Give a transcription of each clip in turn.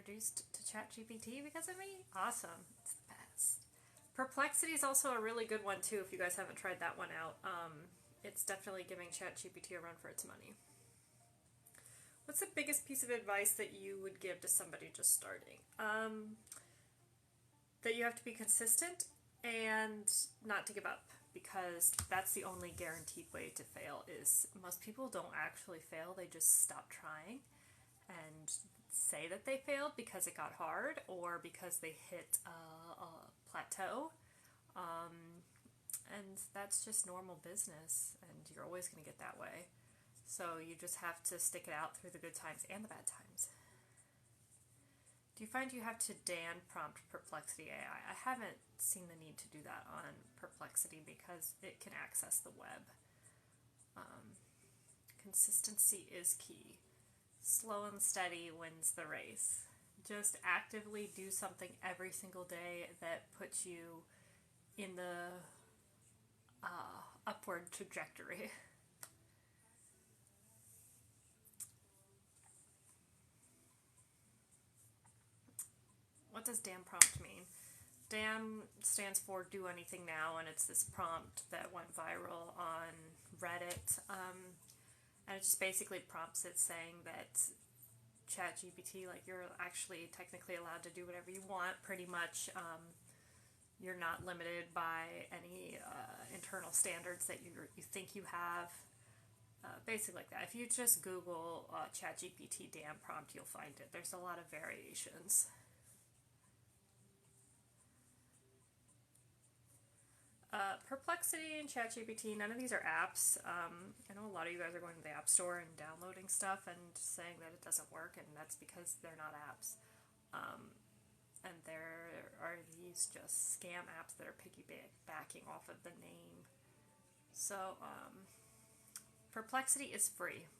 introduced to ChatGPT because of me? Awesome. It's the best. Perplexity is also a really good one too if you guys haven't tried that one out. It's definitely giving ChatGPT a run for its money. What's the biggest piece of advice that you would give to somebody just starting? That you have to be consistent and not to give up, because that's the only guaranteed way to fail. Is most people don't actually fail, they just stop trying and say that they failed because it got hard or because they hit a plateau. And that's just normal business, and you're always going to get that way. So you just have to stick it out through the good times and the bad times. Do you find you have to Dan prompt Perplexity AI? I haven't seen the need to do that on Perplexity because it can access the web. Consistency is key. Slow and steady wins the race. Just actively do something every single day that puts you in the upward trajectory. What does Dan prompt mean? Dan stands for Do Anything Now, and it's this prompt that went viral on Reddit. And it just basically prompts it saying that ChatGPT, like, you're actually technically allowed to do whatever you want, pretty much. You're not limited by any internal standards that you think you have. Basically like that. If you just Google ChatGPT Dan prompt, you'll find it. There's a lot of variations. Perplexity and ChatGPT, none of these are apps. I know a lot of you guys are going to the App Store and downloading stuff and saying that it doesn't work, and that's because they're not apps. And there are these just scam apps that are piggybacking off of the name. So, Perplexity is free.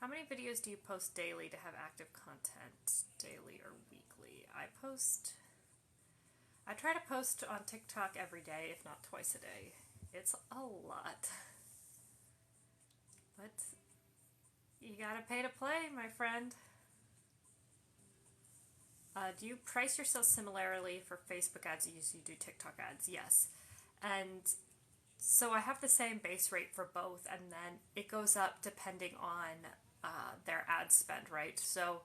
How many videos do you post daily to have active content, daily or weekly? I try to post on TikTok every day, if not twice a day. It's a lot. But you gotta pay to play, my friend. Do you price yourself similarly for Facebook ads as you do TikTok ads? Yes. And so I have the same base rate for both, and then it goes up depending on their ad spend, right? So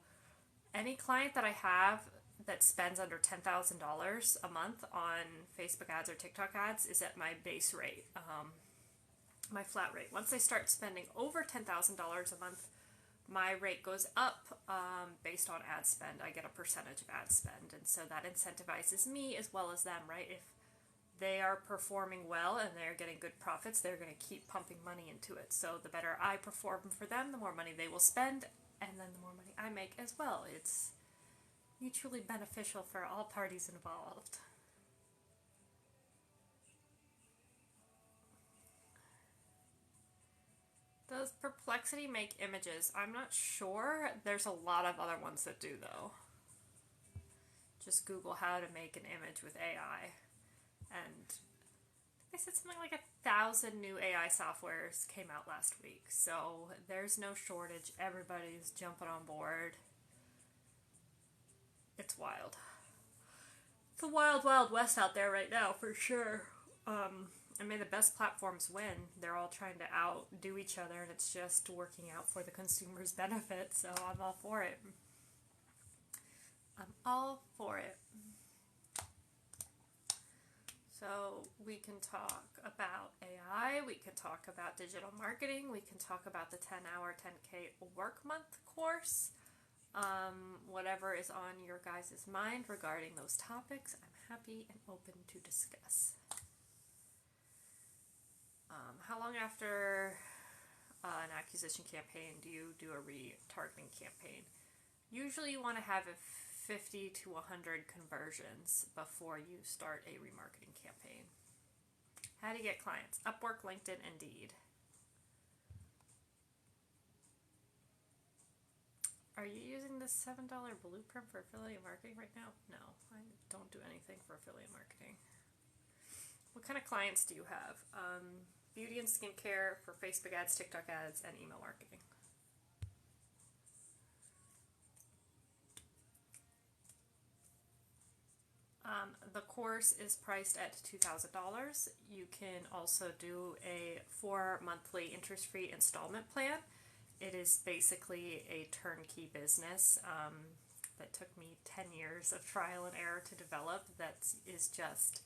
any client that I have that spends under $10,000 a month on Facebook ads or TikTok ads is at my base rate, my flat rate. Once they start spending over $10,000 a month, my rate goes up based on ad spend. I get a percentage of ad spend, and so that incentivizes me as well as them, right? If they are performing well and they're getting good profits, they're going to keep pumping money into it. So the better I perform for them, the more money they will spend, and then the more money I make as well. It's mutually beneficial for all parties involved. Does Perplexity make images? I'm not sure. There's a lot of other ones that do, though. Just Google how to make an image with AI. And they said something like 1,000 new AI softwares came out last week. So there's no shortage. Everybody's jumping on board. It's wild. It's a wild, wild west out there right now, for sure. And may the best platforms win. They're all trying to outdo each other, and it's just working out for the consumer's benefit, so I'm all for it. I'm all for it. So we can talk about AI, we can talk about digital marketing, we can talk about the 10-hour 10K work month course. Whatever is on your guys' mind regarding those topics, I'm happy and open to discuss. How long after an acquisition campaign do you do a retargeting campaign? Usually you want to have 50 to 100 conversions before you start a remarketing campaign. How do you get clients? Upwork, LinkedIn, Indeed. Are you using the $7 blueprint for affiliate marketing right now? No, I don't do anything for affiliate marketing. What kind of clients do you have? Beauty and skincare for Facebook ads, TikTok ads, and email marketing. The course is priced at $2,000. You can also do a 4 monthly interest-free installment plan. It is basically a turnkey business that took me 10 years of trial and error to develop. That is just,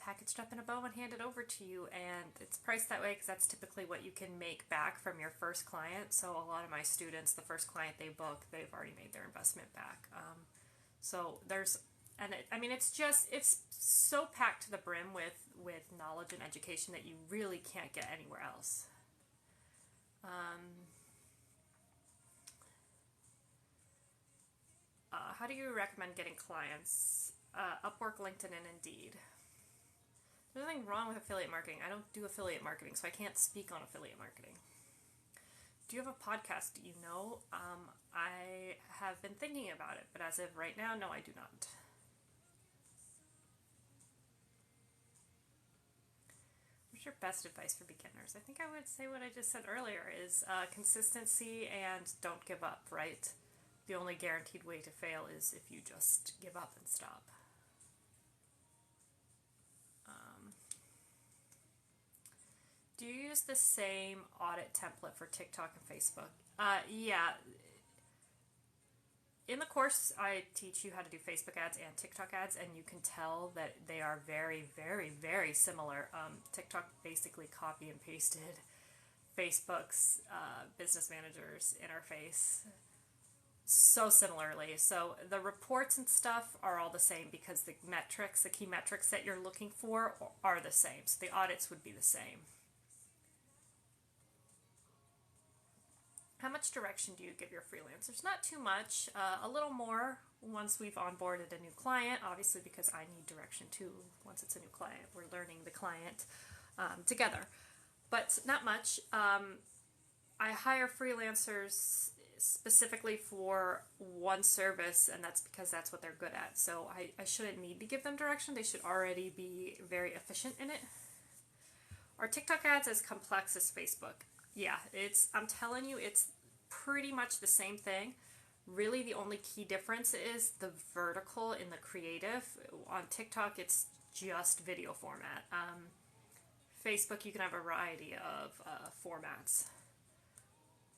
packaged up in a bow and handed over to you. And it's priced that way because that's typically what you can make back from your first client. So a lot of my students, the first client they book, they've already made their investment back. It's so packed to the brim with knowledge and education that you really can't get anywhere else. How do you recommend getting clients? Upwork, LinkedIn, and Indeed. There's nothing wrong with affiliate marketing. I don't do affiliate marketing, so I can't speak on affiliate marketing. Do you have a podcast? Do you know? I have been thinking about it, but as of right now, no, I do not. What's your best advice for beginners? I think I would say what I just said earlier is consistency and don't give up, right? The only guaranteed way to fail is if you just give up and stop. Do you use the same audit template for TikTok and Facebook? Yeah. In the course, I teach you how to do Facebook ads and TikTok ads, and you can tell that they are very, very, very similar. TikTok basically copy and pasted Facebook's business manager's interface so similarly. So the reports and stuff are all the same because the key metrics that you're looking for are the same. So the audits would be the same. How much direction do you give your freelancers? Not too much, a little more once we've onboarded a new client, obviously because I need direction too once it's a new client. We're learning the client together, but not much. I hire freelancers specifically for one service, and that's because that's what they're good at. So I shouldn't need to give them direction. They should already be very efficient in it. Are TikTok ads as complex as Facebook? Yeah, I'm telling you, it's pretty much the same thing. Really, the only key difference is the vertical in the creative. On TikTok, it's just video format. Facebook, you can have a variety of formats.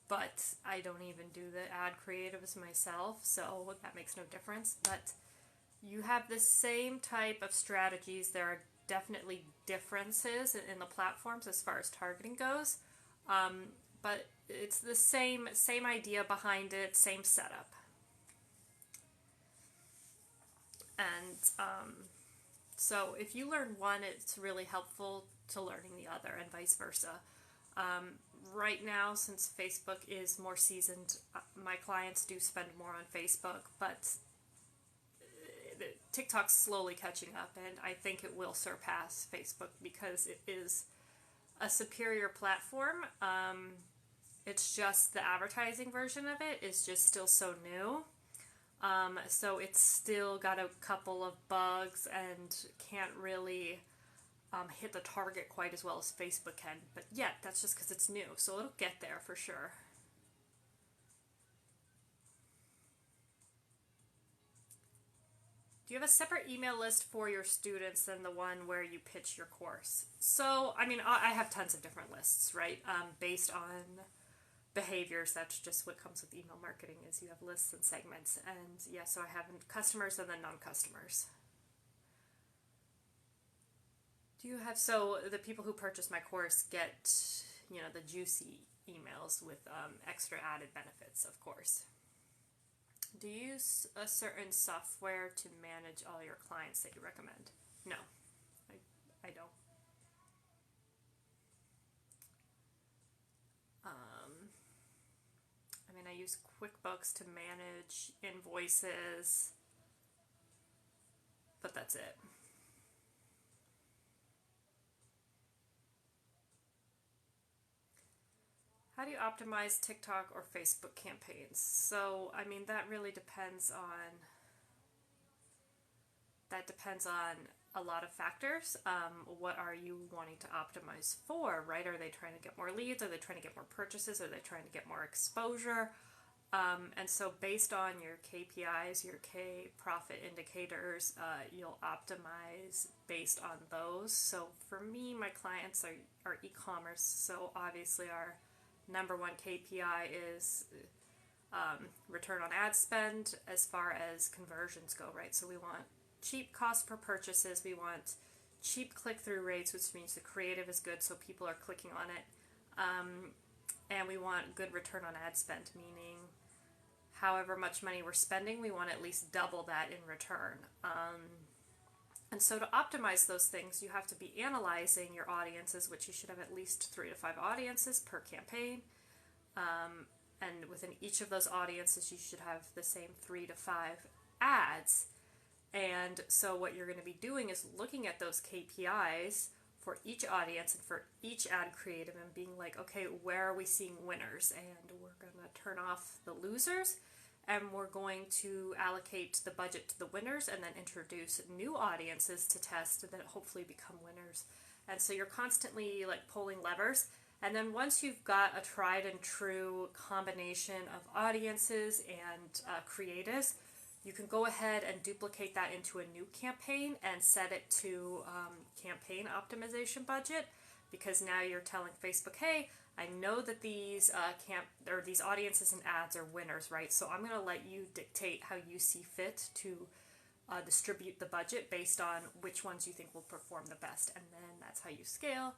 But I don't even do the ad creatives myself, so that makes no difference. But you have the same type of strategies. There are definitely differences in the platforms as far as targeting goes. But it's the same idea behind it, same setup. And so if you learn one, it's really helpful to learning the other, and vice versa. Right now, since Facebook is more seasoned, my clients do spend more on Facebook, but TikTok's slowly catching up, and I think it will surpass Facebook because it is a superior platform. It's just the advertising version of it is just still so new. So it's still got a couple of bugs and can't really hit the target quite as well as Facebook can. But yeah, that's just because it's new. So it'll get there for sure. Do you have a separate email list for your students than the one where you pitch your course? So, I have tons of different lists, right? Based on behaviors. That's just what comes with email marketing is you have lists and segments. And yeah, so I have customers and then non-customers. So the people who purchase my course get, the juicy emails with extra added benefits, of course. Do you use a certain software to manage all your clients that you recommend? No, I don't. I use QuickBooks to manage invoices, but that's it. How do you optimize TikTok or Facebook campaigns? So, that really depends on a lot of factors. What are you wanting to optimize for, right? Are they trying to get more leads? Are they trying to get more purchases? Are they trying to get more exposure? And so based on your KPIs, your K profit indicators, you'll optimize based on those. So for me, my clients are e-commerce. So obviously our number one KPI is return on ad spend as far as conversions go, right? So we want cheap cost per purchases. We want cheap click-through rates, which means the creative is good so people are clicking on it. And we want good return on ad spend, meaning however much money we're spending, we want at least double that in return. And so to optimize those things, you have to be analyzing your audiences, which you should have at least 3 to 5 audiences per campaign. And within each of those audiences, you should have the same 3 to 5 ads. And so what you're going to be doing is looking at those KPIs for each audience and for each ad creative and being like, okay, where are we seeing winners? And we're going to turn off the losers, and we're going to allocate the budget to the winners and then introduce new audiences to test that hopefully become winners. And so you're constantly like pulling levers. And then once you've got a tried and true combination of audiences and creatives, you can go ahead and duplicate that into a new campaign and set it to campaign optimization budget, because now you're telling Facebook, hey, I know that these these audiences and ads are winners, right? So I'm going to let you dictate how you see fit to distribute the budget based on which ones you think will perform the best. And then that's how you scale.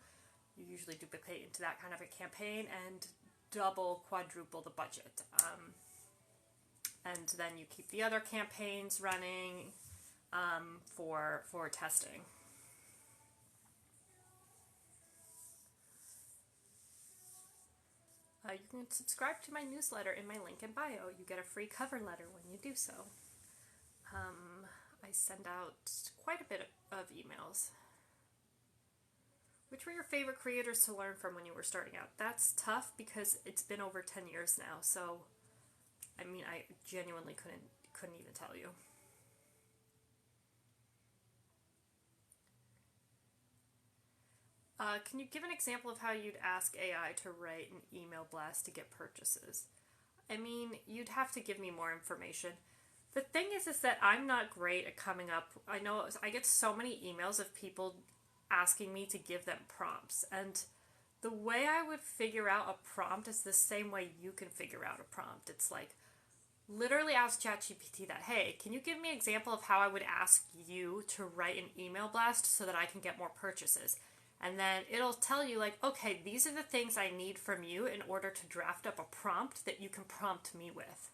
You usually duplicate into that kind of a campaign and double, quadruple the budget. And then you keep the other campaigns running for testing. You can subscribe to my newsletter in my link in bio. You get a free cover letter when you do so. I send out quite a bit of emails. Which were your favorite creators to learn from when you were starting out? That's tough because it's been over 10 years now, so I mean, I genuinely couldn't even tell you. Can you give an example of how you'd ask AI to write an email blast to get purchases? I mean, you'd have to give me more information. The thing is that I'm not great at coming up. I know I get so many emails of people asking me to give them prompts, and the way I would figure out a prompt is the same way you can figure out a prompt. It's like, literally ask ChatGPT that, hey, can you give me an example of how I would ask you to write an email blast so that I can get more purchases? And then it'll tell you like, okay, these are the things I need from you in order to draft up a prompt that you can prompt me with.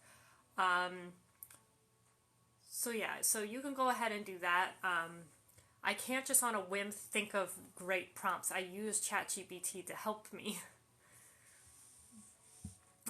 So yeah, so you can go ahead and do that. I can't just on a whim think of great prompts. I use ChatGPT to help me.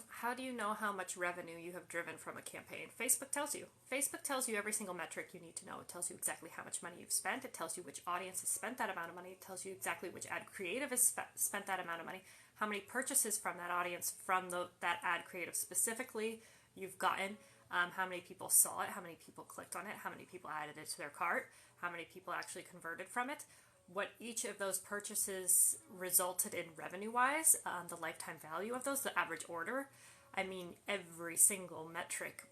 How do you know how much revenue you have driven from a campaign? Facebook tells you. Facebook tells you every single metric you need to know. It tells you exactly how much money you've spent. It tells you which audience has spent that amount of money. It tells you exactly which ad creative has spent that amount of money, how many purchases from that audience, from that ad creative specifically you've gotten, how many people saw it, how many people clicked on it, how many people added it to their cart, how many people actually converted from it, what each of those purchases resulted in revenue-wise, the lifetime value of those, the average order. I mean, every single metric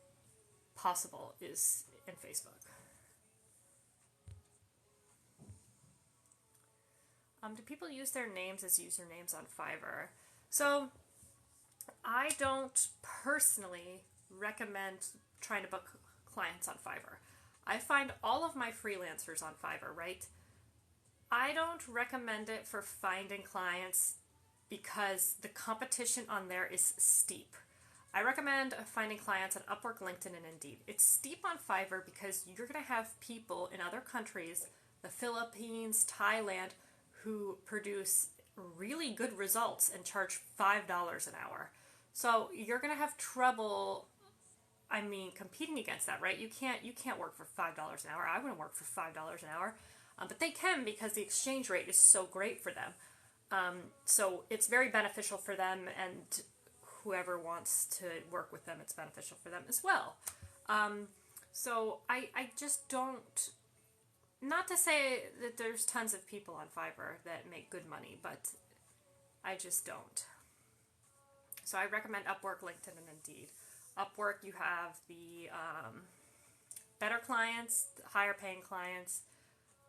possible is in Facebook. Do people use their names as usernames on Fiverr? So, I don't personally recommend trying to book clients on Fiverr. I find all of my freelancers on Fiverr, right? I don't recommend it for finding clients because the competition on there is steep. I recommend finding clients on Upwork, LinkedIn, and Indeed. It's steep on Fiverr because you're going to have people in other countries, the Philippines, Thailand, who produce really good results and charge $5 an hour. So you're going to have trouble, competing against that, right? You can't work for $5 an hour. I wouldn't work for $5 an hour, but they can because the exchange rate is so great for them. So it's very beneficial for them, and whoever wants to work with them, it's beneficial for them as well. So I just don't, not to say that there's tons of people on Fiverr that make good money, but I just don't. So I recommend Upwork, LinkedIn, and Indeed. Upwork, you have the better clients, higher paying clients.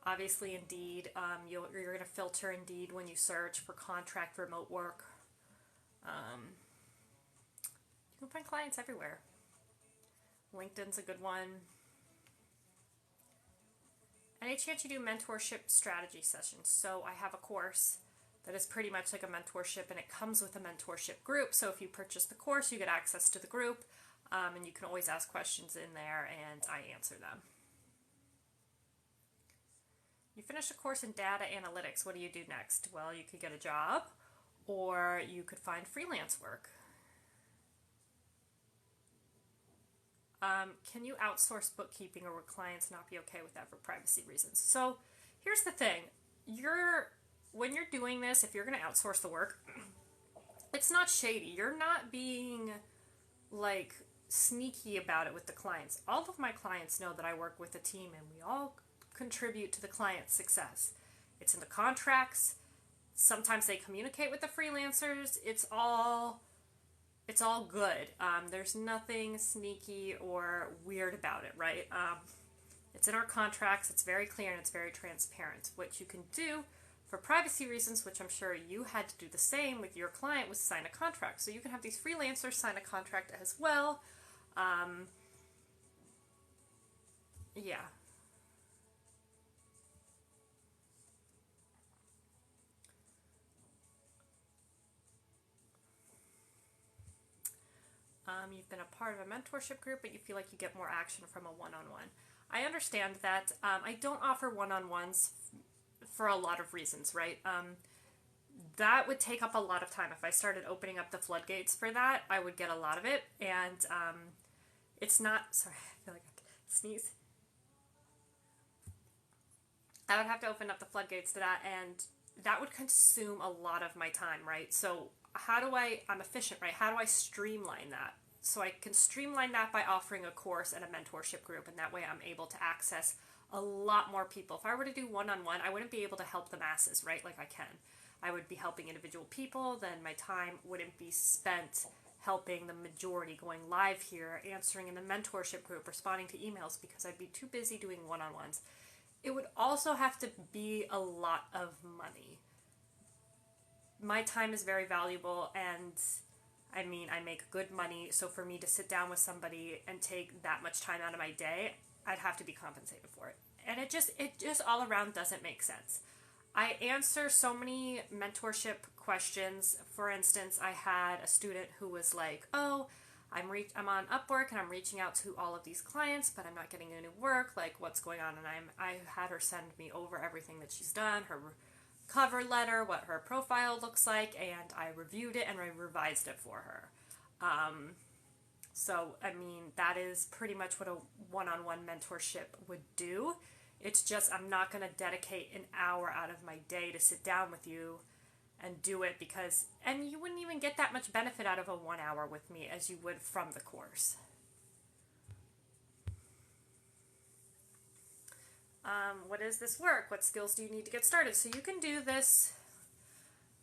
Obviously, Indeed, you're going to filter Indeed when you search for contract remote work. You can find clients everywhere. LinkedIn's a good one. Any chance you do mentorship strategy sessions? So I have a course that is pretty much like a mentorship, and it comes with a mentorship group. So if you purchase the course, you get access to the group, and you can always ask questions in there, and I answer them. You finish a course in data analytics. What do you do next? Well, you could get a job, or you could find freelance work. Can you outsource bookkeeping, or would clients not be okay with that for privacy reasons? So here's the thing. When you're doing this, if you're going to outsource the work, it's not shady. You're not being like sneaky about it with the clients. All of my clients know that I work with a team, and we all contribute to the client's success. It's in the contracts. Sometimes they communicate with the freelancers. It's all good. There's nothing sneaky or weird about it, right? It's in our contracts. It's very clear and it's very transparent. What you can do for privacy reasons, which I'm sure you had to do the same with your client, was sign a contract. So you can have these freelancers sign a contract as well. Yeah. You've been a part of a mentorship group, but you feel like you get more action from a one-on-one. I understand that. I don't offer one-on-ones for a lot of reasons, right? That would take up a lot of time. If I started opening up the floodgates for that, I would get a lot of it. And it's not, sorry, I feel like I have to sneeze. I would have to open up the floodgates to that, and that would consume a lot of my time, right? So I'm efficient, right? How do I streamline that? So I can streamline that by offering a course and a mentorship group, and that way I'm able to access a lot more people. If I were to do one-on-one, I wouldn't be able to help the masses, right? Like I can. I would be helping individual people, then my time wouldn't be spent helping the majority, going live here, answering in the mentorship group, responding to emails, because I'd be too busy doing one-on-ones. It would also have to be a lot of money. My time is very valuable, and I mean, I make good money, so for me to sit down with somebody and take that much time out of my day, I'd have to be compensated for it. And it just all around doesn't make sense. I answer so many mentorship questions. For instance, I had a student who was like, oh, I'm on Upwork and I'm reaching out to all of these clients, but I'm not getting any work. Like, what's going on? And I had her send me over everything that she's done, her cover letter, what her profile looks like, and I reviewed it and I revised it for her. So, I mean, that is pretty much what a one-on-one mentorship would do. It's just I'm not going to dedicate an hour out of my day to sit down with you and do it and you wouldn't even get that much benefit out of a 1 hour with me as you would from the course. What is this work? What skills do you need to get started? So you can do this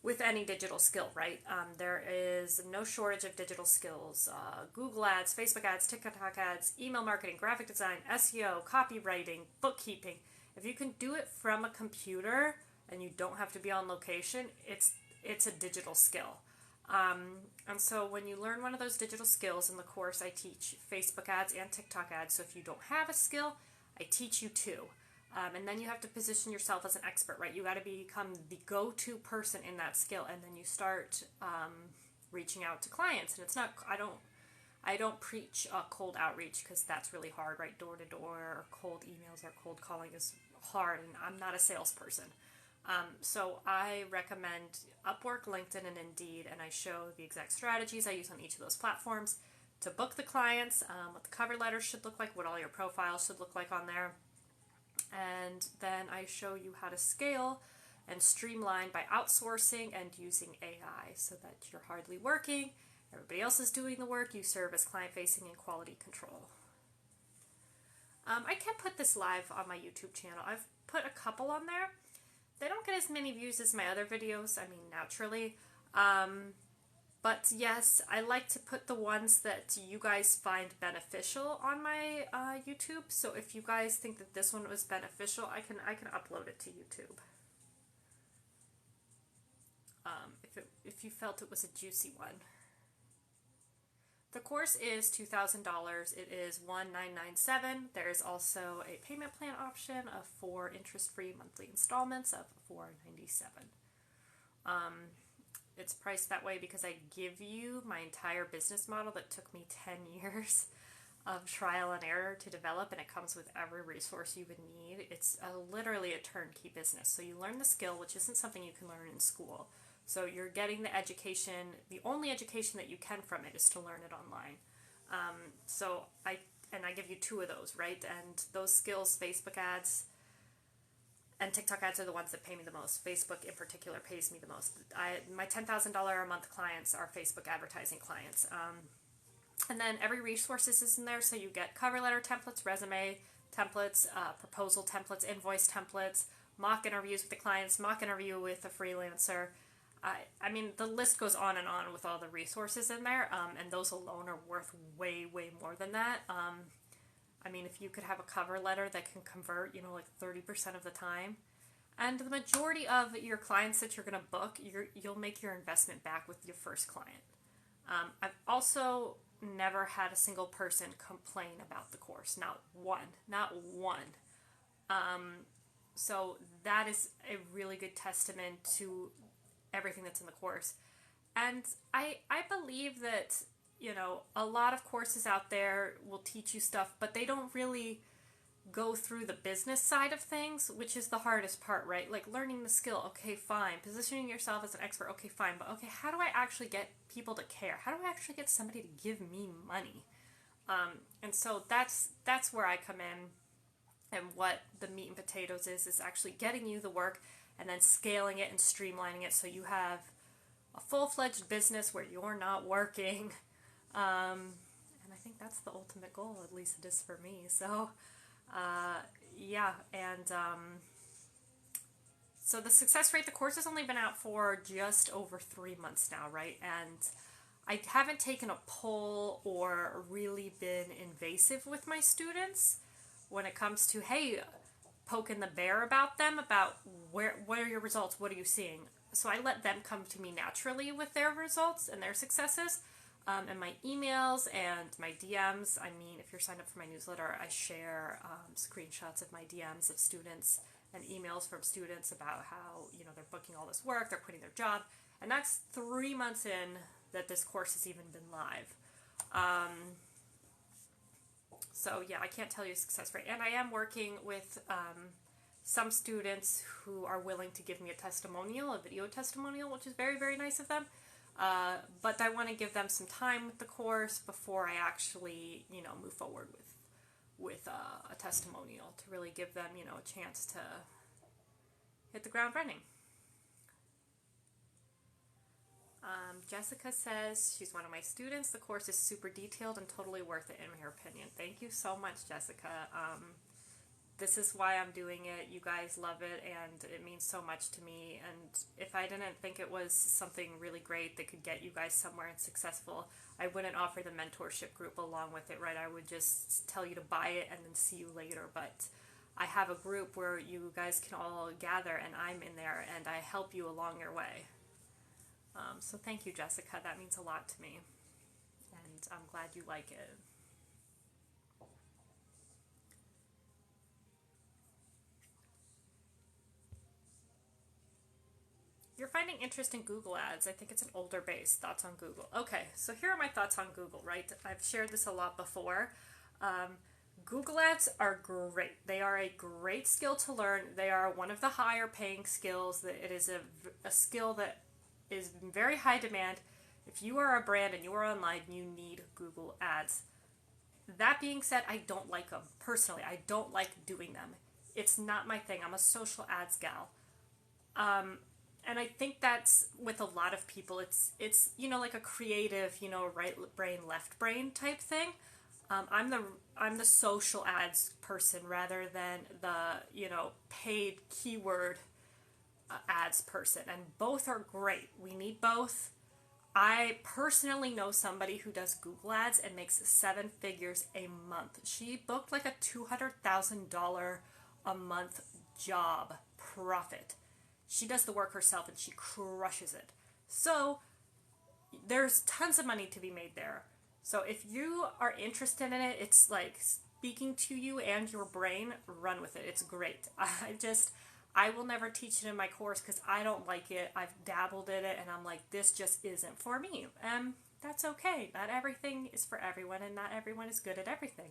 with any digital skill, right? There is no shortage of digital skills. Google ads, Facebook ads, TikTok ads, email marketing, graphic design, SEO, copywriting, bookkeeping. If you can do it from a computer and you don't have to be on location, it's a digital skill. And so when you learn one of those digital skills in the course, I teach Facebook ads and TikTok ads. So if you don't have a skill, I teach you too. And then you have to position yourself as an expert, right? You got to become the go-to person in that skill, and then you start reaching out to clients. And it's not, I don't preach cold outreach because that's really hard, right? Door to door, or cold emails, or cold calling is hard, and I'm not a salesperson. So I recommend Upwork, LinkedIn, and Indeed, and I show the exact strategies I use on each of those platforms to book the clients, what the cover letter should look like, what all your profiles should look like on there. And then I show you how to scale and streamline by outsourcing and using AI so that you're hardly working, everybody else is doing the work, you serve as client-facing and quality control. I can put this live on my YouTube channel. I've put a couple on there. They don't get as many views as my other videos, I mean, naturally. But yes, I like to put the ones that you guys find beneficial on my YouTube. So if you guys think that this one was beneficial, I can upload it to YouTube. If you felt it was a juicy one. The course is $2,000. It is $1,997. There is also a payment plan option of 4 interest-free monthly installments of $497. It's priced that way because I give you my entire business model that took me 10 years of trial and error to develop, and it comes with every resource you would need. It's literally a turnkey business. So you learn the skill, which isn't something you can learn in school. So you're getting the education. The only education that you can from it is to learn it online. So I give you 2 of those, right? And those skills, Facebook ads and TikTok ads, are the ones that pay me the most. Facebook in particular pays me the most. My $10,000 a month clients are Facebook advertising clients. And then every resource is in there, so you get cover letter templates, resume templates, proposal templates, invoice templates, mock interviews with the clients, mock interview with a freelancer. I mean, the list goes on and on with all the resources in there, and those alone are worth way, way more than that. I mean, if you could have a cover letter that can convert, like 30% of the time, and the majority of your clients that you're going to book, you'll make your investment back with your first client. I've also never had a single person complain about the course. Not one. So that is a really good testament to everything that's in the course. And I believe that, a lot of courses out there will teach you stuff, but they don't really go through the business side of things, which is the hardest part, right? Like learning the skill, okay, fine. Positioning yourself as an expert, okay, fine. But okay, how do I actually get people to care? How do I actually get somebody to give me money? And so that's where I come in, and what the meat and potatoes is actually getting you the work and then scaling it and streamlining it so you have a full-fledged business where you're not working. And I think that's the ultimate goal, at least it is for me. So, yeah, and so the success rate, the course has only been out for just over 3 months now, right? And I haven't taken a poll or really been invasive with my students when it comes to, hey, poking the bear about them, about what are your results, what are you seeing? So I let them come to me naturally with their results and their successes. And my emails and my DMs, I mean, if you're signed up for my newsletter, I share screenshots of my DMs of students and emails from students about how, they're booking all this work, they're quitting their job. And that's 3 months in that this course has even been live. So yeah, I can't tell you success rate. And I am working with some students who are willing to give me a testimonial, a video testimonial, which is very, very nice of them. But I want to give them some time with the course before I actually, move forward with a testimonial, to really give them, a chance to hit the ground running. Jessica says she's one of my students. The course is super detailed and totally worth it, in her opinion. Thank you so much, Jessica. This is why I'm doing it. You guys love it, and it means so much to me. And if I didn't think it was something really great that could get you guys somewhere and successful, I wouldn't offer the mentorship group along with it, right? I would just tell you to buy it and then see you later. But I have a group where you guys can all gather, and I'm in there, and I help you along your way. So thank you, Jessica. That means a lot to me, and I'm glad you like it. You're finding interest in Google Ads. I think it's an older base. Thoughts on Google. Okay, so here are my thoughts on Google, right? I've shared this a lot before. Google Ads are great. They are a great skill to learn. They are one of the higher paying skills. It is a skill that is in very high demand. If you are a brand and you are online, you need Google Ads. That being said, I don't like them. Personally, I don't like doing them. It's not my thing. I'm a social ads gal. And I think that's with a lot of people. It's like a creative, right brain, left brain type thing. I'm the social ads person rather than the paid keyword ads person, and both are great. We need both. I personally know somebody who does Google Ads and makes 7 figures a month. She booked like a $200,000 a month job profit. She does the work herself and she crushes it. So there's tons of money to be made there. So if you are interested in it, it's like speaking to you and your brain, run with it. It's great. I will never teach it in my course because I don't like it. I've dabbled in it and I'm like, this just isn't for me. That's okay. Not everything is for everyone and not everyone is good at everything.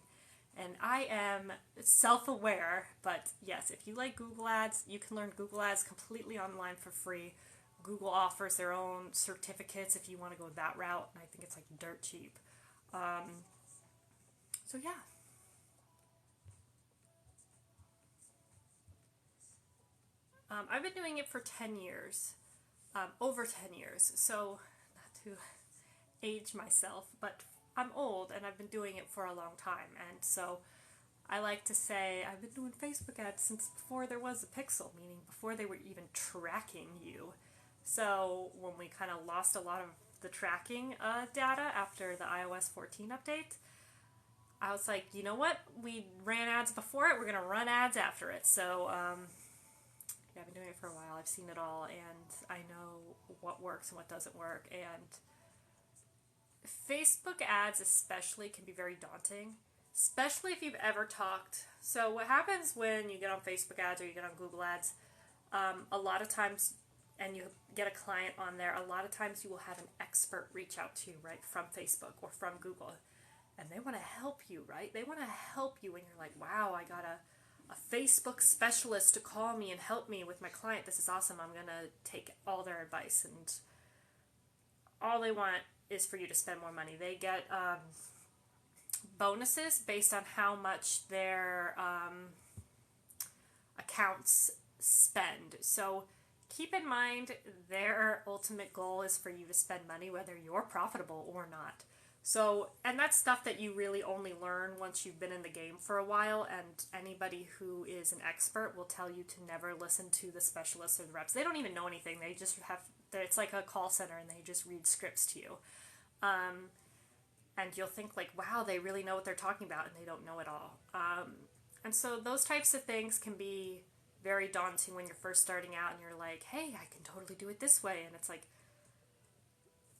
And I am self-aware, but yes, if you like Google Ads, you can learn Google Ads completely online for free. Google offers their own certificates if you want to go that route, and I think it's like dirt cheap. So yeah. I've been doing it for 10 years, over 10 years, so not to age myself, but I'm old and I've been doing it for a long time, and so I like to say I've been doing Facebook ads since before there was a pixel, meaning before they were even tracking you. So when we kind of lost a lot of the tracking data after the iOS 14 update, I was like, you know what? We ran ads before it, we're going to run ads after it. So yeah, I've been doing it for a while. I've seen it all, and I know what works and what doesn't work. And Facebook ads especially can be very daunting, especially if you've ever talked. So what happens when you get on Facebook ads or you get on Google ads, a lot of times, and you get a client on there, a lot of times you will have an expert reach out to you, right, from Facebook or from Google, and they want to help you, right? They want to help you, and you're like, wow, I got a Facebook specialist to call me and help me with my client. This is awesome. I'm going to take all their advice, and all they want is for you to spend more money. They get bonuses based on how much their accounts spend. So keep in mind their ultimate goal is for you to spend money whether you're profitable or not. So, and that's stuff that you really only learn once you've been in the game for a while, and anybody who is an expert will tell you to never listen to the specialists or the reps. They don't even know anything. They just have, it's like a call center and they just read scripts to you. And you'll think like, wow, they really know what they're talking about, and they don't know it all. And so those types of things can be very daunting when you're first starting out and you're like, hey, I can totally do it this way. And it's like,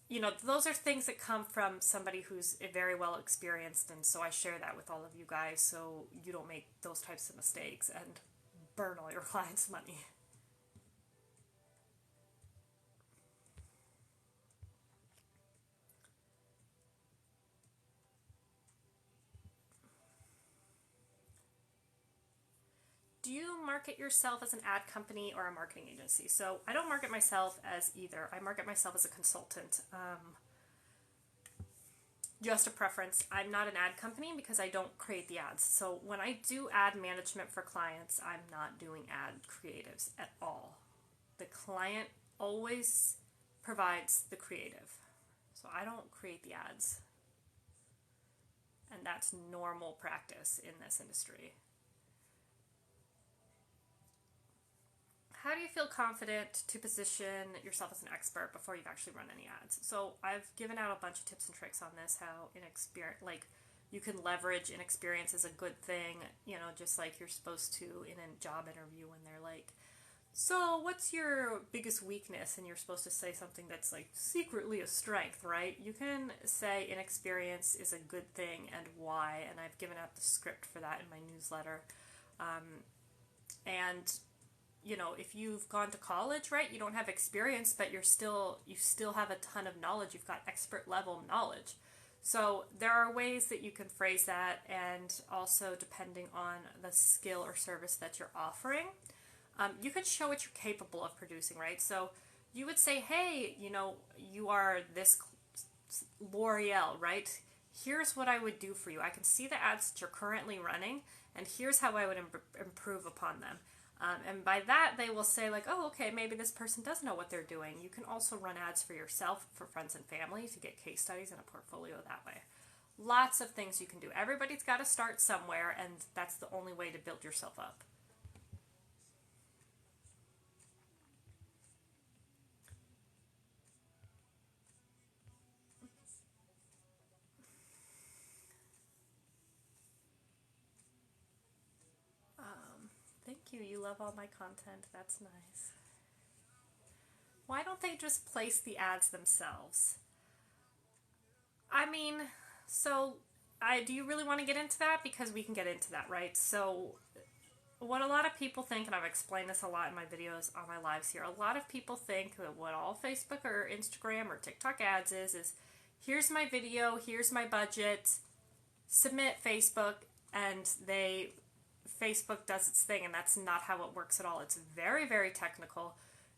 you know, those are things that come from somebody who's very well experienced, and so I share that with all of you guys so you don't make those types of mistakes and burn all your clients' money. Do you market yourself as an ad company or a marketing agency? So I don't market myself as either. I market myself as a consultant. Just a preference. I'm not an ad company because I don't create the ads. So when I do ad management for clients, I'm not doing ad creatives at all. The client always provides the creative. So I don't create the ads. And that's normal practice in this industry. How do you feel confident to position yourself as an expert before you've actually run any ads? So I've given out a bunch of tips and tricks on this, how inexperience, like you can leverage inexperience as a good thing, you know, just like you're supposed to in a job interview when they're like, so what's your biggest weakness? And you're supposed to say something that's like secretly a strength, right? You can say inexperience is a good thing and why, and I've given out the script for that in my newsletter. And you know, if you've gone to college, right, you don't have experience, but you still have a ton of knowledge. You've got expert level knowledge. So there are ways that you can phrase that, and also depending on the skill or service that you're offering, you could show what you're capable of producing, right? So you would say, hey, you know, you are this L'Oreal, right? Here's what I would do for you. I can see the ads that you're currently running, and here's how I would improve upon them. And by that, they will say like, oh, okay, maybe this person does know what they're doing. You can also run ads for yourself, for friends and family, to get case studies and a portfolio that way. Lots of things you can do. Everybody's got to start somewhere, and that's the only way to build yourself up. you. You love all my content. That's nice. Why don't they just place the ads themselves? I mean, so do you really want to get into that? Because we can get into that, right? So what a lot of people think, and I've explained this a lot in my videos on my lives here, a lot of people think that what all Facebook or Instagram or TikTok ads is here's my video, here's my budget, submit Facebook, and Facebook does its thing, and that's not how it works at all. It's very, very technical.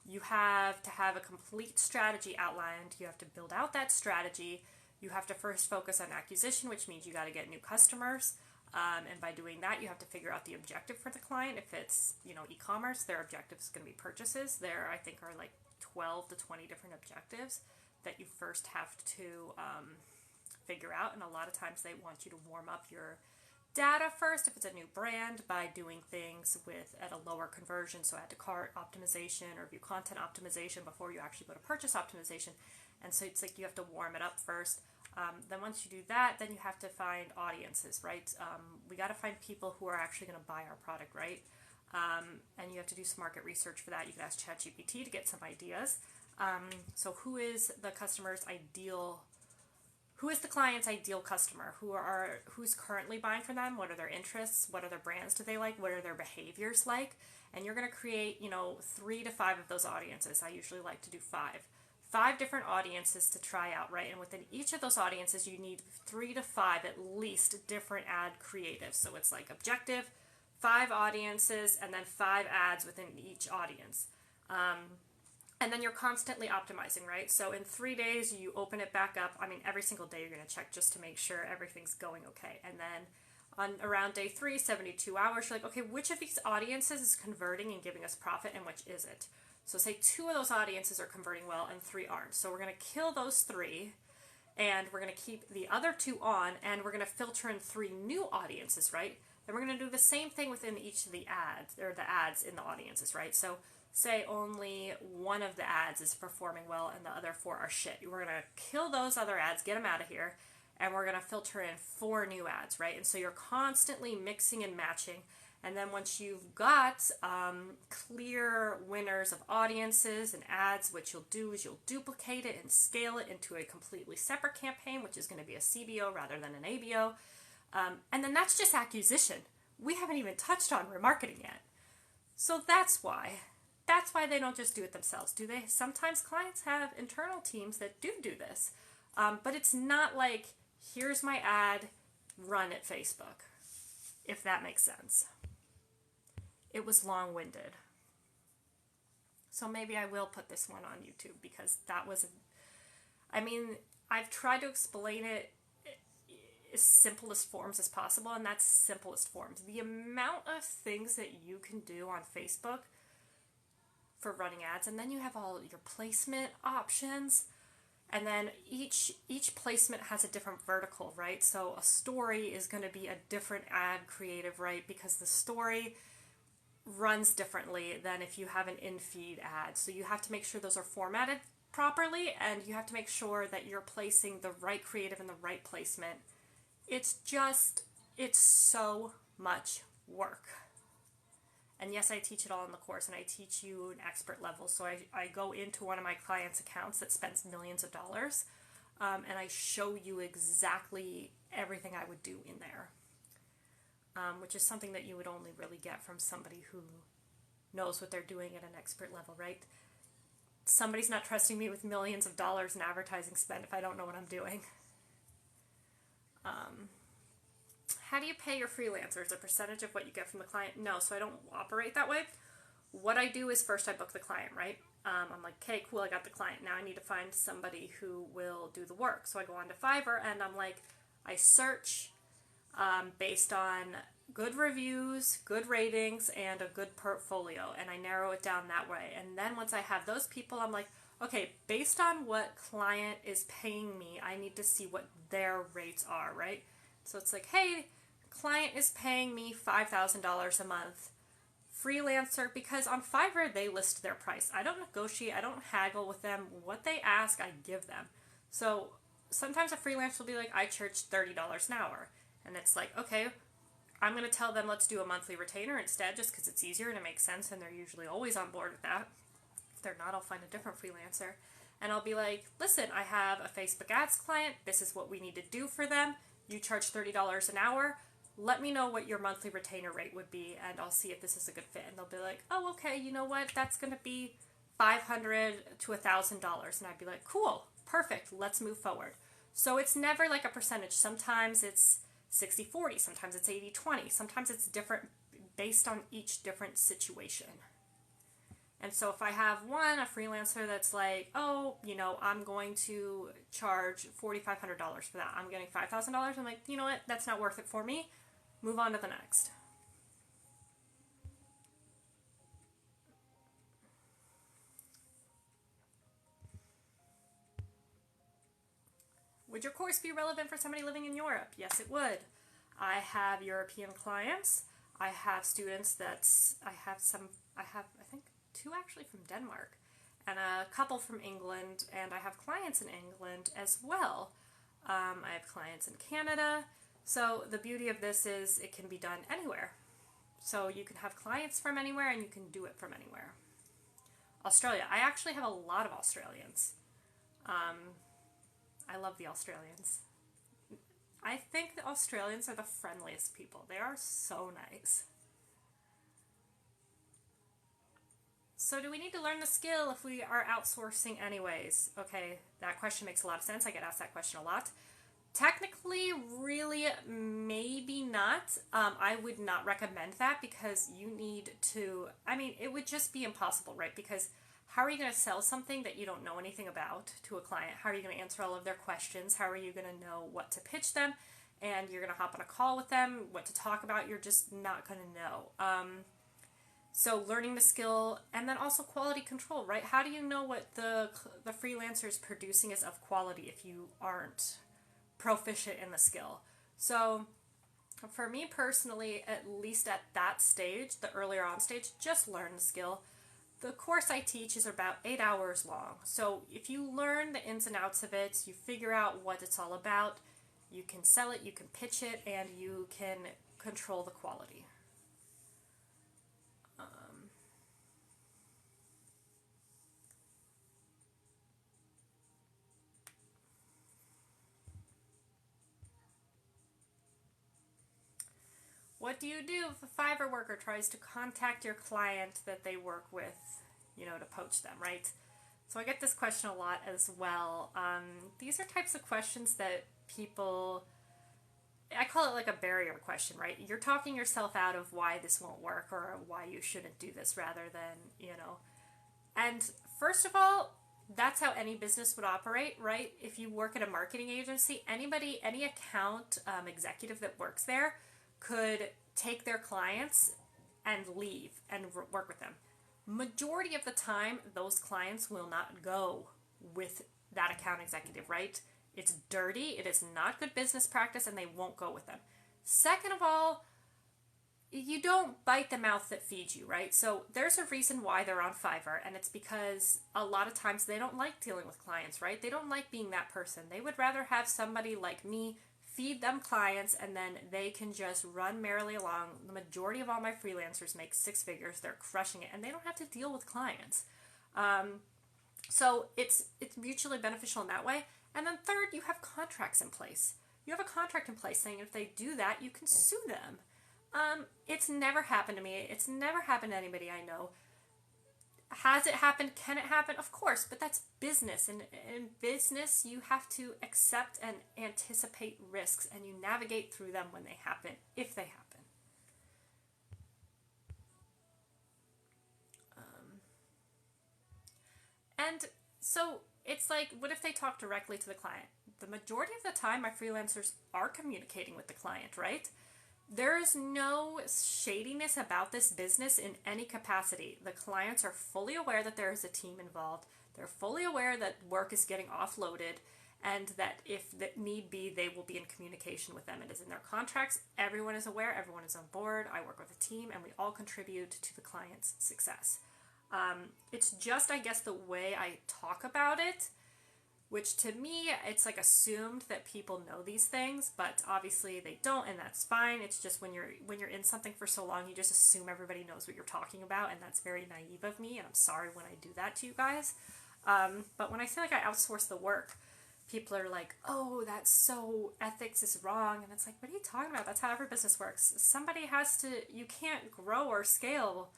You have to have a complete strategy outlined. You have to build out that strategy. You have to first focus on acquisition, which means you got to get new customers. And by doing that, you have to figure out the objective for the client. If it's, e-commerce, their objective is going to be purchases. There, I think, are like 12 to 20 different objectives that you first have to figure out. And a lot of times they want you to warm up your data first if it's a new brand by doing things at a lower conversion, so add to cart optimization or view content optimization before you actually go to purchase optimization. And so it's like you have to warm it up first. Then once you do that, then you have to find audiences, right? We got to find people who are actually going to buy our product, right? And you have to do some market research for that. You can ask ChatGPT to get some ideas. So who is the client's ideal customer? Who's currently buying from them? What are their interests? What other brands do they like? What are their behaviors like? And you're going to create, 3 to 5 of those audiences. I usually like to do 5 different audiences to try out, right? And within each of those audiences, you need 3 to 5 at least different ad creatives. So it's like objective, 5 audiences, and then 5 ads within each audience. And then you're constantly optimizing, right? So in 3 days, you open it back up. I mean, every single day you're going to check just to make sure everything's going okay. And then on around day 3, 72 hours, you're like, okay, which of these audiences is converting and giving us profit and which isn't? So say 2 of those audiences are converting well and 3 aren't. So we're going to kill those 3 and we're going to keep the other 2 on, and we're going to filter in 3 new audiences, right? Then we're going to do the same thing within each of the ads, or the ads in the audiences, right? So say only 1 of the ads is performing well and the other 4 are shit. We're going to kill those other ads, get them out of here, and we're going to filter in 4 new ads, right? And so you're constantly mixing and matching. And then once you've got clear winners of audiences and ads, what you'll do is you'll duplicate it and scale it into a completely separate campaign, which is going to be a CBO rather than an ABO. And then that's just acquisition. We haven't even touched on remarketing yet. So that's why they don't just do it themselves. Do they? Sometimes clients have internal teams that do this. But it's not like, here's my ad, run at Facebook, if that makes sense. It was long-winded. So maybe I will put this one on YouTube, because I've tried to explain it as simplest forms as possible, and that's simplest forms. The amount of things that you can do on Facebook for running ads, and then you have all your placement options, and then each placement has a different vertical, right? So a story is going to be a different ad creative, right? Because the story runs differently than if you have an in-feed ad. So you have to make sure those are formatted properly, and you have to make sure that you're placing the right creative in the right placement. It's so much work. And yes, I teach it all in the course, and I teach you an expert level. So I go into one of my clients' accounts that spends millions of dollars, and I show you exactly everything I would do in there, which is something that you would only really get from somebody who knows what they're doing at an expert level, right? Somebody's not trusting me with millions of dollars in advertising spend if I don't know what I'm doing. How do you pay your freelancers? A percentage of what you get from the client? No, so I don't operate that way. What I do is first I book the client, right? I'm like, okay, cool, I got the client. Now I need to find somebody who will do the work. So I go on to Fiverr, and I'm like, I search based on good reviews, good ratings, and a good portfolio, and I narrow it down that way. And then once I have those people, I'm like, okay, based on what client is paying me, I need to see what their rates are, right? So it's like, hey, client is paying me $5,000 a month. Freelancer, because on Fiverr they list their price. I don't negotiate, I don't haggle with them. What they ask, I give them. So sometimes a freelancer will be like, I charge $30 an hour. And it's like, okay, I'm going to tell them let's do a monthly retainer instead, just because it's easier and it makes sense, and they're usually always on board with that. If they're not, I'll find a different freelancer. And I'll be like, listen, I have a Facebook ads client. This is what we need to do for them. You charge $30 an hour. Let me know what your monthly retainer rate would be, and I'll see if this is a good fit. And they'll be like, oh, okay, you know what? That's going to be $500 to $1,000. And I'd be like, cool, perfect, let's move forward. So it's never like a percentage. Sometimes it's 60-40, sometimes it's 80-20, sometimes it's different based on each different situation. And so if I have a freelancer that's like, oh, I'm going to charge $4,500 for that, I'm getting $5,000, I'm like, you know what, that's not worth it for me. Move on to the next. Would your course be relevant for somebody living in Europe? Yes, it would. I have European clients. I have students I think 2 actually from Denmark and a couple from England, and I have clients in England as well. I have clients in Canada. So the beauty of this is it can be done anywhere. So you can have clients from anywhere and you can do it from anywhere. Australia. I actually have a lot of Australians. I love the Australians. I think the Australians are the friendliest people. They are so nice. So do we need to learn the skill if we are outsourcing anyways? Okay, that question makes a lot of sense. I get asked that question a lot. Technically, really, maybe not. I would not recommend that because you need to, it would just be impossible, right? Because how are you going to sell something that you don't know anything about to a client? How are you going to answer all of their questions? How are you going to know what to pitch them? And you're going to hop on a call with them, what to talk about, you're just not going to know. So learning the skill, and then also quality control, right? How do you know what the freelancer is producing is of quality if you aren't proficient in the skill? So for me personally, at least at that stage, the earlier on stage, just learn the skill. The course I teach is about 8 hours long. So if you learn the ins and outs of it, you figure out what it's all about, you can sell it, you can pitch it, and you can control the quality. What do you do if a Fiverr worker tries to contact your client that they work with, to poach them, right? So I get this question a lot as well. These are types of questions that people, I call it like a barrier question, right? You're talking yourself out of why this won't work or why you shouldn't do this rather than, And first of all, that's how any business would operate, right? If you work at a marketing agency, any account executive that works there could take their clients and leave and work with them. Majority of the time, those clients will not go with that account executive, right? It's dirty, it is not good business practice, and they won't go with them. Second of all, you don't bite the mouth that feeds you, right? So there's a reason why they're on Fiverr, and it's because a lot of times they don't like dealing with clients, right? They don't like being that person. They would rather have somebody like me feed them clients, and then they can just run merrily along. The majority of all my freelancers make 6 figures. They're crushing it, and they don't have to deal with clients. So it's mutually beneficial in that way. And then third, you have contracts in place. You have a contract in place saying if they do that, you can sue them. It's never happened to me. It's never happened to anybody I know. Has it happened? Can it happen? Of course, but that's business. And in business, you have to accept and anticipate risks, and you navigate through them when they happen, if they happen. And so it's like, what if they talk directly to the client? The majority of the time, my freelancers are communicating with the client, right? There is no shadiness about this business in any capacity. The clients are fully aware that there is a team involved. They're fully aware that work is getting offloaded, and that if that need be, they will be in communication with them. It is in their contracts. Everyone is aware. Everyone is on board. I work with a team, and we all contribute to the client's success. It's just, I guess, the way I talk about it which to me, it's like assumed that people know these things, but obviously they don't, and that's fine. It's just when you're in something for so long, you just assume everybody knows what you're talking about, and that's very naive of me, and I'm sorry when I do that to you guys. But when I say like I outsource the work, people are like, oh, that's so, ethics is wrong. And it's like, what are you talking about? That's how every business works. Somebody has to, you can't grow or scale.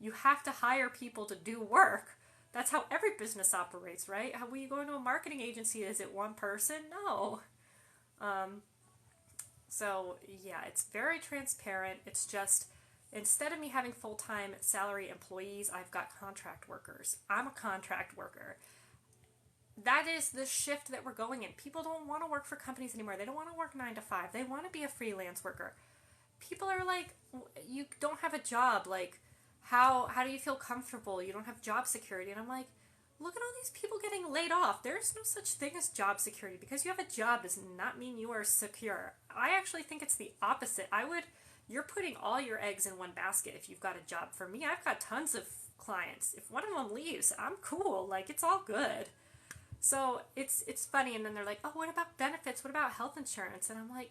You have to hire people to do work. That's how every business operates, right? How when you go into a marketing agency, is it one person? No. So yeah, it's very transparent. It's just, instead of me having full-time salary employees, I've got contract workers. I'm a contract worker. That is the shift that we're going in. People don't want to work for companies anymore. They don't want to work 9 to 5. They want to be a freelance worker. People are like, you don't have a job. Like, how do you feel comfortable? You don't have job security. And I'm like, look at all these people getting laid off. There's no such thing as job security. Because you have a job does not mean you are secure. I actually think it's the opposite. You're putting all your eggs in one basket if you've got a job. For me, I've got tons of clients. If one of them leaves, I'm cool. Like, it's all good. So it's funny, and then they're like, oh, what about benefits? What about health insurance? And I'm like,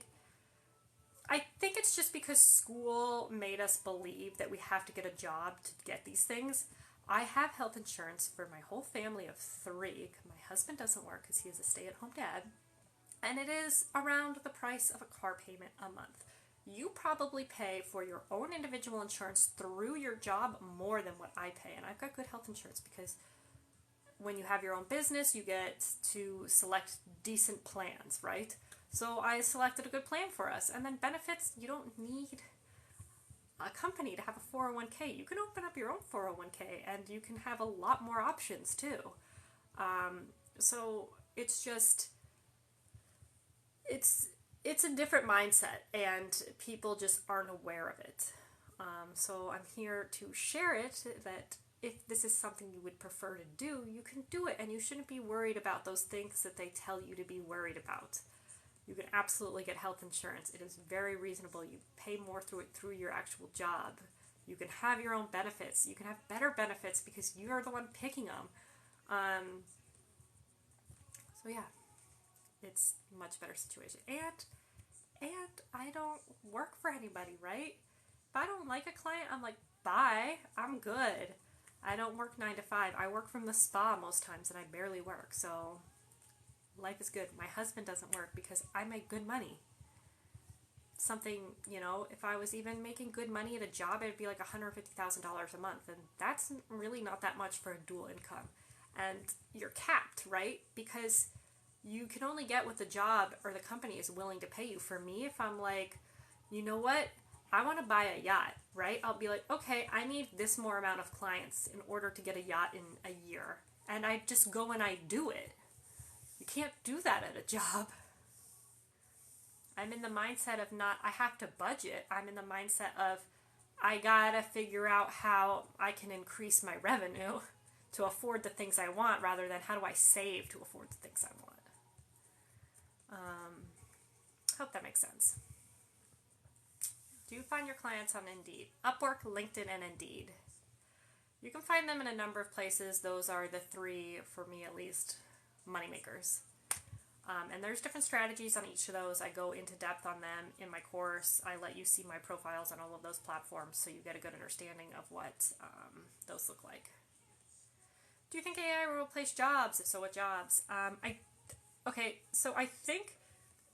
I think it's just because school made us believe that we have to get a job to get these things. I have health insurance for my whole family of 3. My husband doesn't work because he is a stay-at-home dad. And it is around the price of a car payment a month. You probably pay for your own individual insurance through your job more than what I pay. And I've got good health insurance because when you have your own business, you get to select decent plans, right? So I selected a good plan for us. And then benefits, you don't need a company to have a 401k. You can open up your own 401k and you can have a lot more options too. So it's just, it's a different mindset and people just aren't aware of it. So I'm here to share it, that if this is something you would prefer to do, you can do it, and you shouldn't be worried about those things that they tell you to be worried about. You can absolutely get health insurance. It is very reasonable. You pay more through your actual job. You can have your own benefits. You can have better benefits because you're the one picking them. So yeah, it's a much better situation. And I don't work for anybody, right? If I don't like a client, I'm like, bye, I'm good. I don't work 9 to 5. I work from the spa most times and I barely work. So life is good. My husband doesn't work because I make good money. Something, if I was even making good money at a job, it'd be like $150,000 a month. And that's really not that much for a dual income. And you're capped, right? Because you can only get what the job or the company is willing to pay you. For me, if I'm like, you know what? I want to buy a yacht, right? I'll be like, okay, I need this more amount of clients in order to get a yacht in a year. And I just go and I do it. You can't do that at a job. I'm in the mindset of I have to budget. I'm in the mindset of, I gotta figure out how I can increase my revenue to afford the things I want rather than how do I save to afford the things I want. Hope that makes sense. Do you find your clients on Indeed? Upwork, LinkedIn, and Indeed. You can find them in a number of places. Those are the 3, for me at least, moneymakers. And there's different strategies on each of those. I go into depth on them in my course. I let you see my profiles on all of those platforms so you get a good understanding of what those look like. Do you think AI will replace jobs? If so, what jobs? So I think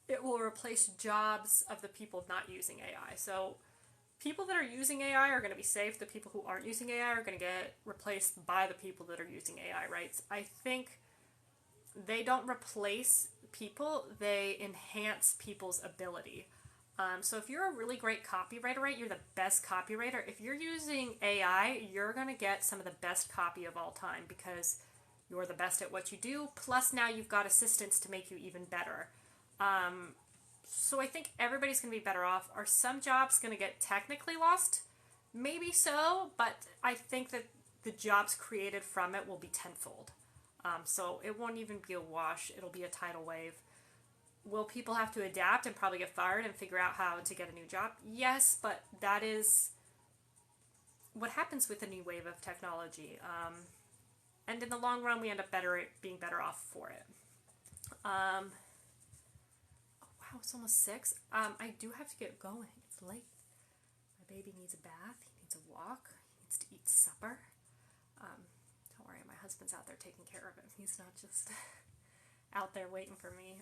it will replace jobs of the people not using AI. So people that are using AI are going to be safe. The people who aren't using AI are going to get replaced by the people that are using AI, right? I think they don't replace people, they enhance people's ability. So if you're a really great copywriter, right, you're the best copywriter. If you're using AI, you're going to get some of the best copy of all time because you're the best at what you do. Plus now you've got assistants to make you even better. So I think everybody's going to be better off. Are some jobs going to get technically lost? Maybe so, but I think that the jobs created from it will be tenfold. So it won't even be a wash. It'll be a tidal wave. Will people have to adapt and probably get fired and figure out how to get a new job? Yes, but that is what happens with a new wave of technology. And in the long run, we end up being better off for it. Oh wow, it's almost 6. I do have to get going. It's late. My baby needs a bath. He needs a walk. He needs to eat supper. Don't worry, my husband's out there taking care of him. He's not just out there waiting for me.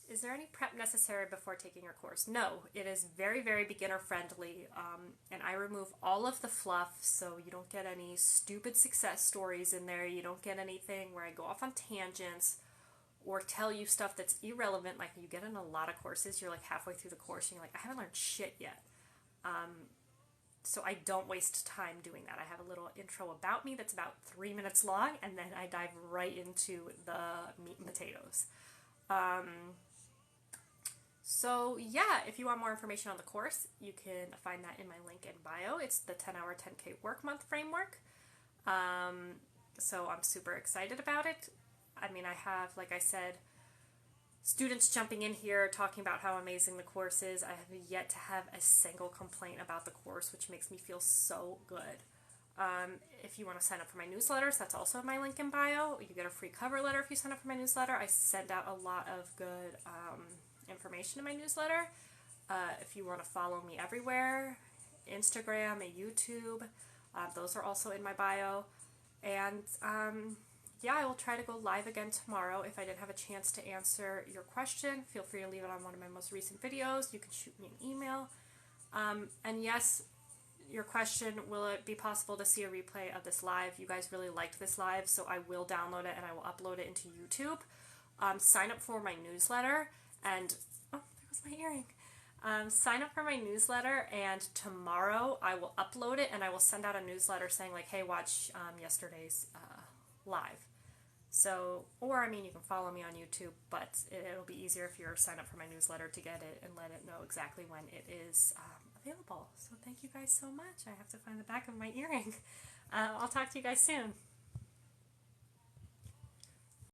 Is there any prep necessary before taking your course? No, it is very, very beginner friendly, and I remove all of the fluff so you don't get any stupid success stories in there. You don't get anything where I go off on tangents or tell you stuff that's irrelevant. Like you get in a lot of courses, you're like halfway through the course and you're like, I haven't learned shit yet. So I don't waste time doing that. I have a little intro about me that's about 3 minutes long, and then I dive right into the meat and potatoes. So yeah, if you want more information on the course, you can find that in my link in bio. It's the 10-hour 10K work month framework. So I'm super excited about it. I mean, I have, like I said, students jumping in here talking about how amazing the course is. I have yet to have a single complaint about the course, which makes me feel so good. If you want to sign up for my newsletters, that's also in my link in bio. You get a free cover letter if you sign up for my newsletter. I send out a lot of good information in my newsletter. If you want to follow me everywhere, Instagram and YouTube, those are also in my bio. And yeah, I will try to go live again tomorrow. If I didn't have a chance to answer your question, feel free to leave it on one of my most recent videos. You can shoot me an email. And yes, your question, will it be possible to see a replay of this live? You guys really liked this live, so I will download it and I will upload it into YouTube. Sign up for my newsletter and, oh, there was my earring. Sign up for my newsletter, and tomorrow I will upload it and I will send out a newsletter saying like, hey, watch yesterday's live. So, or I mean, you can follow me on YouTube, but it'll be easier if you're signed up for my newsletter to get it and let it know exactly when it is available. So thank you guys so much. I have to find the back of my earring. I'll talk to you guys soon.